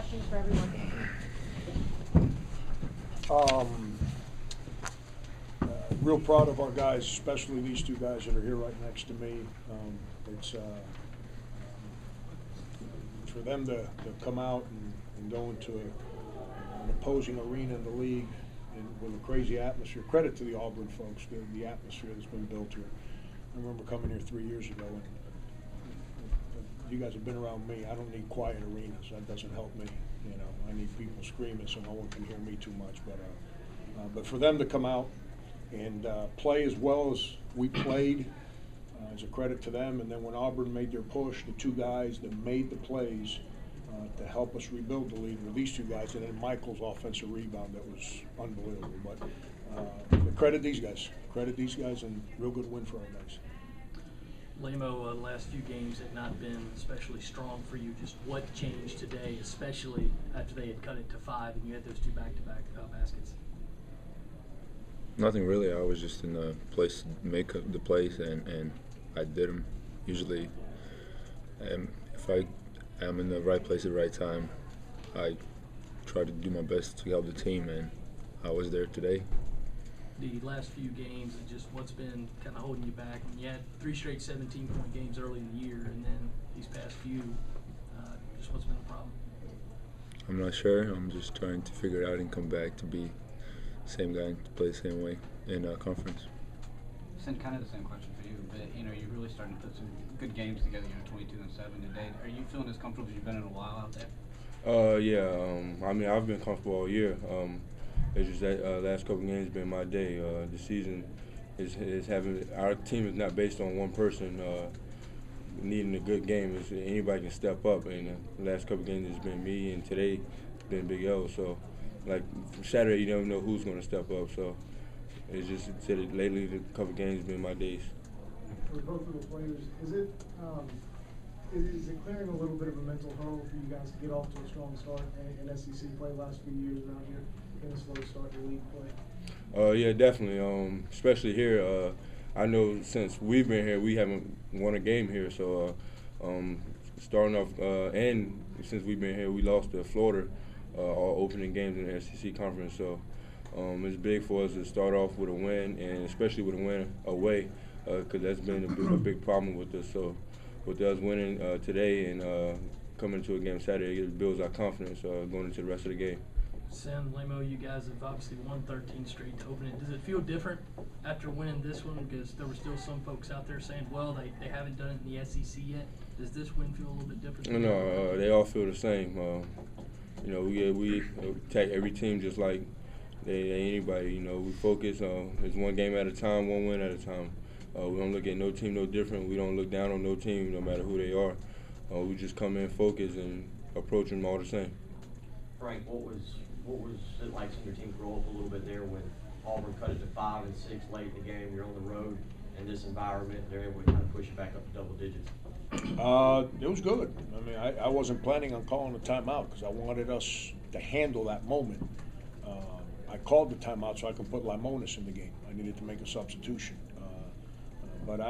questions for everyone. Real proud of our guys, especially these two guys that are here right next to me. It's for them to come out and go into an opposing arena in the league and with a crazy atmosphere. Credit to the Auburn folks, the atmosphere that's been built here. I remember coming here 3 years ago, and you guys have been around me. I don't need quiet arenas. That doesn't help me. You know, I need people screaming so no one can hear me too much. But for them to come out and play as well as we played is a credit to them. And then when Auburn made their push, the two guys that made the plays to help us rebuild the lead were these two guys, and then Michael's offensive rebound that was unbelievable. But credit these guys. Credit these guys, and real good win for our guys. Lamo, last few games have not been especially strong for you. Just what changed today, especially after they had cut it to 5 and you had those two back-to-back baskets? Nothing really. I was just in the place to make the plays, and I did them. Usually, if I am in the right place at the right time, I try to do my best to help the team, and I was there today. The last few games, just what's been kind of holding you back? And you had 3 straight 17-point games early in the year, and then these past few, just what's been the problem? I'm not sure. I'm just trying to figure it out and come back to be the same guy and to play the same way in conference. Kind of the same question for you, but you're really starting to put some good games together. 22-7 today. Are you feeling as comfortable as you've been in a while out there? Yeah. I mean, I've been comfortable all year. It's just that last couple games been my day. The season is having our team is not based on one person needing a good game. It's, anybody can step up, and the last couple games has been me, and today it's been Big L. So, like for Saturday, you never know who's going to step up. So, it's just lately the couple games have been my days. For both of the players, is it clearing a little bit of a mental hurdle for you guys to get off to a strong start in SEC play last few years around here? In a slow start in league play? Yeah, definitely. Especially here, I know since we've been here, we haven't won a game here. So starting off, and since we've been here, we lost to Florida all opening games in the SEC conference. So it's big for us to start off with a win, and especially with a win away, because that's been a big problem with us. So with us winning today and coming to a game Saturday, it builds our confidence going into the rest of the game. Sam, Lamo, you guys have obviously won 13 straight to open it. Does it feel different after winning this one? Because there were still some folks out there saying, well, they haven't done it in the SEC yet. Does this win feel a little bit different? No, they all feel the same. We attack every team just like anybody. We focus on it's one game at a time, one win at a time. We don't look at no team no different. We don't look down on no team no matter who they are. We just come in, focus, and approach them all the same. Frank, what was it like seeing your team grow up a little bit there when Auburn cut it to 5 and 6 late in the game? You're on the road in this environment. They're able to kind of push it back up to double digits. It was good. I mean, I wasn't planning on calling a timeout because I wanted us to handle that moment. I called the timeout so I could put Limonis in the game. I needed to make a substitution. But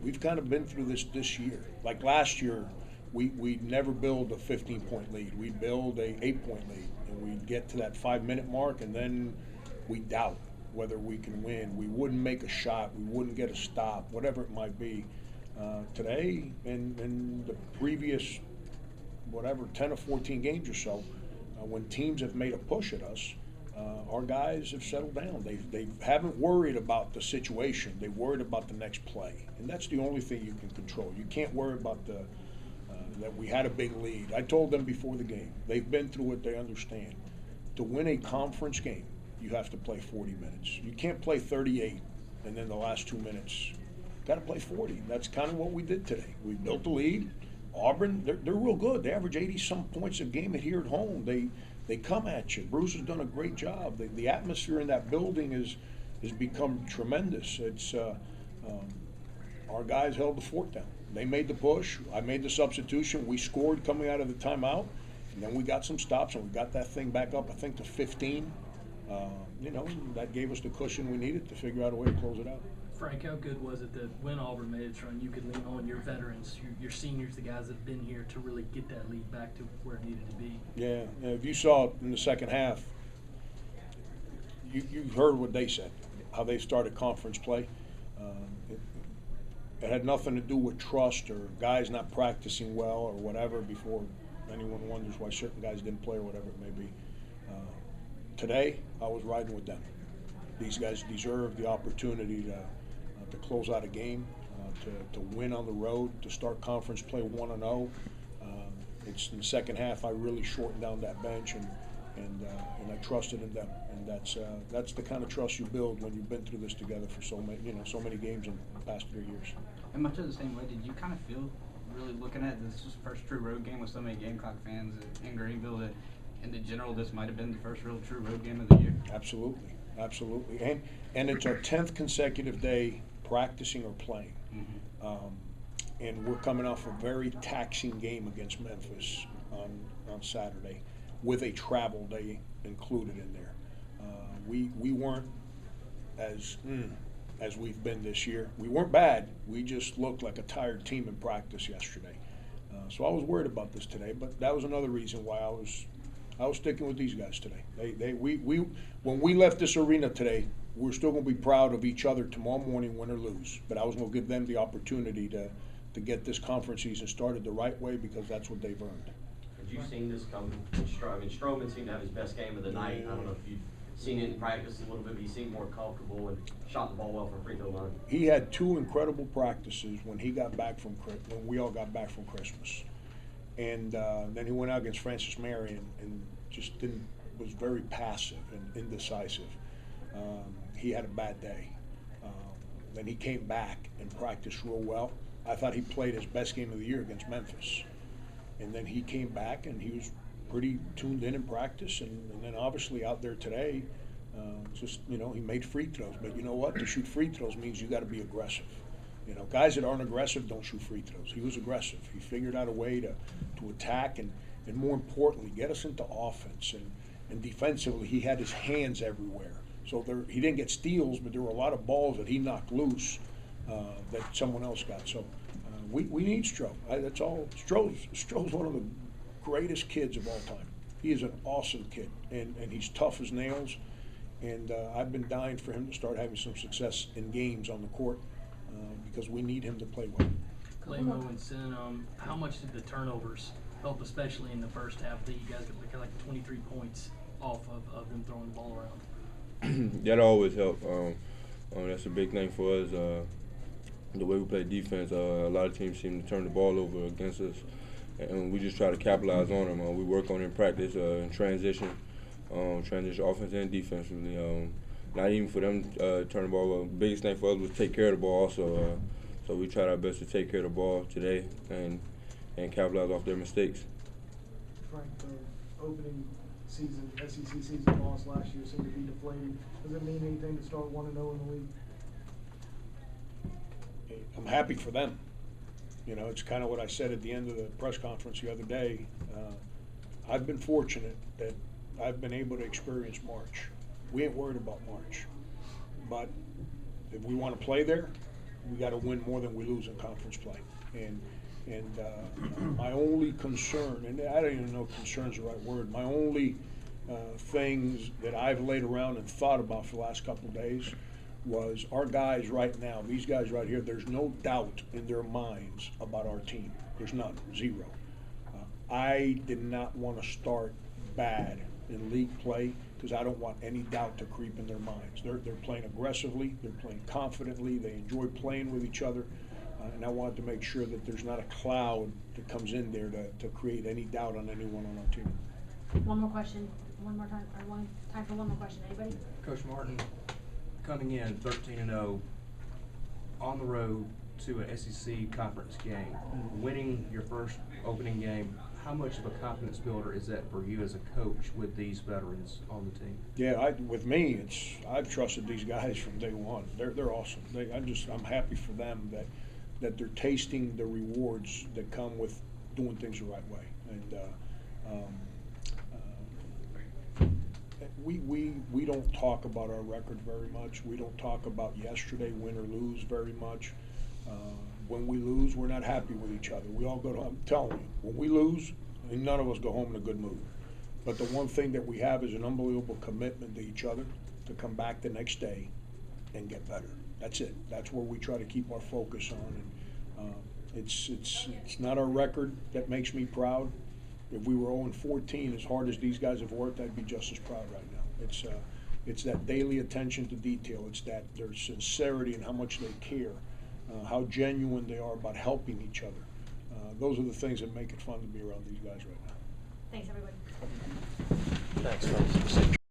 we've kind of been through this year. Like last year, we'd never build a 15-point lead. We'd build a 8-point lead, and we'd get to that 5-minute mark, and then we'd doubt whether we can win. We wouldn't make a shot. We wouldn't get a stop, whatever it might be. Today, in the previous, 10 or 14 games or so, when teams have made a push at us, our guys have settled down. They haven't worried about the situation. They've worried about the next play, and that's the only thing you can control. You can't worry about that we had a big lead. I told them before the game. They've been through it. They understand. To win a conference game, you have to play 40 minutes. You can't play 38 and then the last 2 minutes. Got to play 40. That's kind of what we did today. We built the lead. Auburn, they're real good. They average 80-some points a game here at home. They come at you. Bruce has done a great job. The atmosphere in that building has become tremendous. It's our guys held the fort down. They made the push. I made the substitution. We scored coming out of the timeout, and then we got some stops, and we got that thing back up, I think, to 15. That gave us the cushion we needed to figure out a way to close it out. Frank, how good was it that when Auburn made its run, you could lean on your veterans, your seniors, the guys that have been here to really get that lead back to where it needed to be? Yeah, if you saw it in the second half, you heard what they said, how they started conference play. It had nothing to do with trust or guys not practicing well or whatever before anyone wonders why certain guys didn't play or whatever it may be. Today, I was riding with them. These guys deserve the opportunity to close out a game, to win on the road, to start conference play 1-0. It's in the second half I really shortened down that bench and I trusted in them, and that's the kind of trust you build when you've been through this together for so many games in the past 3 years. And much of the same way, did you kind of feel, really looking at this first true road game with so many Gamecock fans in Greenville, that in the general this might have been the first real true road game of the year? Absolutely, absolutely, and it's our 10th consecutive day practicing or playing. Mm-hmm. And we're coming off a very taxing game against Memphis on Saturday, with a travel day included in there. We weren't as we've been this year. We weren't bad. We just looked like a tired team in practice yesterday. So I was worried about this today, but that was another reason why I was sticking with these guys today. When we left this arena today, we're still going to be proud of each other tomorrow morning, win or lose. But I was going to give them the opportunity to get this conference season started the right way, because that's what they've earned. Have you seen this come? I mean, Stroman seemed to have his best game of the night. I don't know if you've seen it in practice a little bit, but he seemed more comfortable and shot the ball well from free throw line. He had 2 incredible practices when we all got back from Christmas, and then he went out against Francis Marion and just was very passive and indecisive. He had a bad day. Then he came back and practiced real well. I thought he played his best game of the year against Memphis. And then he came back and he was pretty tuned in practice. And then obviously out there today, he made free throws. But you know what? To shoot free throws means you got to be aggressive. Guys that aren't aggressive don't shoot free throws. He was aggressive. He figured out a way to attack and more importantly, get us into offense. And defensively, he had his hands everywhere. So he didn't get steals, but there were a lot of balls that he knocked loose that someone else got. So we need Stroh. That's all. Stroh's one of the greatest kids of all time. He is an awesome kid, and he's tough as nails. And I've been dying for him to start having some success in games on the court because we need him to play well. Lamo and Sin, how much did the turnovers help, especially in the first half, that you guys got like 23 points off of them throwing the ball around? That always helps. That's a big thing for us. The way we play defense, a lot of teams seem to turn the ball over against us, and we just try to capitalize on them. We work on it in practice, in transition offense and defensively. Not even for them turn the ball over. The biggest thing for us was take care of the ball also. So we tried our best to take care of the ball today and capitalize off their mistakes. Frank, the opening season, SEC season loss last year seemed to be deflating. Does it mean anything to start 1-0 in the league? I'm happy for them. It's kind of what I said at the end of the press conference the other day. I've been fortunate that I've been able to experience March. We ain't worried about March. But if we want to play there, we got to win more than we lose in conference play. And my only concern, and I don't even know if concern's the right word, my only things that I've laid around and thought about for the last couple of days was our guys right now, these guys right here, there's no doubt in their minds about our team. There's none, zero. I did not want to start bad in league play because I don't want any doubt to creep in their minds. They're playing aggressively, they're playing confidently, they enjoy playing with each other, and I wanted to make sure that there's not a cloud that comes in there to create any doubt on anyone on our team. One more question, one more time, or time for one more question. Anybody? Coach Martin, coming in 13-0 on the road to an SEC conference game, winning your first opening game, how much of a confidence builder is that for you as a coach with these veterans on the team? Yeah, with me, I've trusted these guys from day one. They're awesome. I'm happy for them that they're tasting the rewards that come with doing things the right way. we don't talk about our record very much. We don't talk about yesterday, win or lose, very much. When we lose, we're not happy with each other. We all go to, I'm telling you, when we lose, none of us go home in a good mood. But the one thing that we have is an unbelievable commitment to each other to come back the next day and get better. That's it. That's where we try to keep our focus on. And it's not our record that makes me proud. If we were 0-14, as hard as these guys have worked, I'd be just as proud right now. It's that daily attention to detail. It's that their sincerity and how much they care, how genuine they are about helping each other. Those are the things that make it fun to be around these guys right now. Thanks, everybody. Thanks, folks.